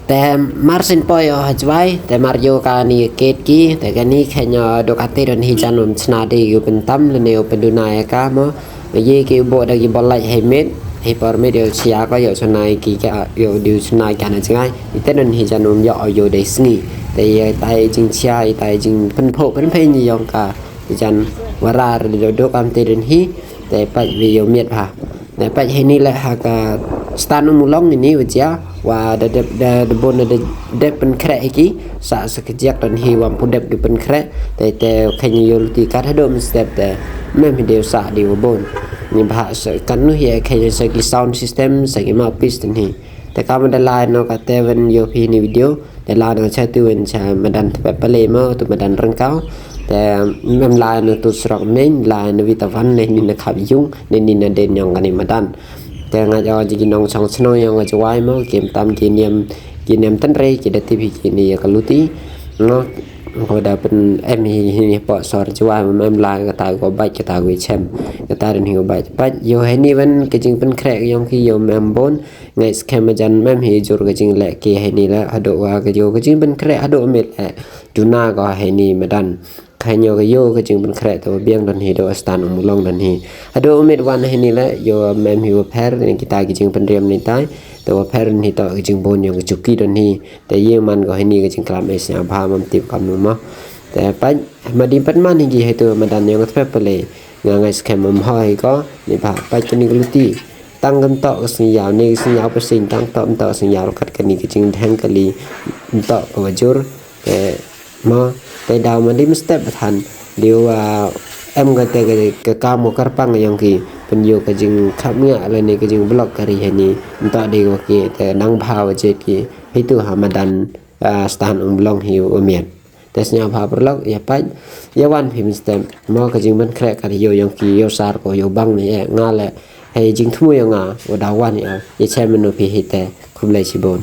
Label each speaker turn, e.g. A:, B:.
A: แต่มาร์ซินปอยฮัจไว้แต่มาริโอกานี่เกตกี้แต่กันนี้แค่ยอดกาเตรันฮิจันนชนะดีอยู่เป็นตั้มและเนวเป็นดูนายกามอเยกิบดกิบอลไลให้เม็ดให้ปอร์เมดเชียก็อยู่ชนายกีก็อยู่ดูชนายกันจังไงแต่นั้นฮิจันนมอยู่อยู่ได้สงีแต่ไตจริงเชียไตจริงเป็นโผเป็นเพยองกาฮิจันวราหรือดกามเตรันฮิแต่ไปวิโยเมียดพาแต่ไปให้นี่แหละหากสตาร์นมุลองนี่วิจาว่าde bon de pen krek iki sak sekejap dan hiwam pudep di pen krek te kanya yulti kat hado mestep te mem video sak di bon ni bahasa kan nu ya kaya segi sound system segi mouthpiece dan hi te kamu da lain no kata wen yo pi ni video de la no cha tu wen cha madan te pale mo tu madan rengkau te mem lain no tu srok men lain no vitawan ne ni na khab yung ne ni na den yang kan ni madanแต่งาจอจิกินองช่องสนอยงจะไว้มั้งเกมตามกินเนียมตันเรกิดที่พี่กินนี่ก็รู้ที่เนาะพอได้เป็นเอ็มฮีปอสอร์จะไว้มันเอ็มลายก็ตายก็ใบก็ตายก็แชมก็ตายเรื่องใบไปอยู่ให้นี่มันก็จริงเป็นแคร์ยองที่อยู่แมมบอนไงสแคมจันแมมฮีจูก็จริงแหละกี่ให้นี่แล้วฮัดว่าก็อยู่ก็จริงเป็นแคร์ฮัดเม็ดแหละจูน่าก็ให้นี่มาดันใครโยก็จึงเป็นแคร์ตัวเบี้ยงดันฮีโดสตานมุลองดันฮีอโดเมดวันให้นี่แหละโยแมมฮิวแพร์ในกีตาก็จึงเป็นเรียมในใต้ตัวแพร์นี่ต่อก็จึงบนอย่างจุกี้ดันฮีแต่เยี่ยมันก็ให้นี่ก็จึงกลับมาเสียพามันติดกับนุ่มมั้งแต่ไปมาดิปันมันนี่ให้ตัวมาดันยังก็แทบไปเลยงานไงสแคมมันห้อยก็นี่พาไปจนนี่ก็รู้ที่ตั้งกันต่อสัญญานี่สัญญาเปอร์เซ็นต์ตั้งต่อสัญญาเราคัดกันนี่ก็จึงแทงกันลีต่อกับจูร์แต่มาแต่ดาวมันได้มสเตปทันเดี๋ยวemก็แต่ก็กามกระปังอย่างที่เป็นอยู่ก็จึงขับเมื่ออะไรนี่ก็จึงบล็อกกะรีให้นี่ต่อดีกว่ากี้แต่นังพาวเจกี้ให้ตัวหามาดันสถานบล็อกหิวเมียนแต่สัญญาพาบล็อกอย่าไปอย่าวันพิมพ์สเต็มมอก็จึงมันแคร์กันอยู่อย่างกี้อยู่ซาร์ก็อยู่บังนี่งาแหละให้จึงทุ่มอย่างว่าดาวันนี่อย่าใช้มันโนพีให้แต่คุมเลยสิบน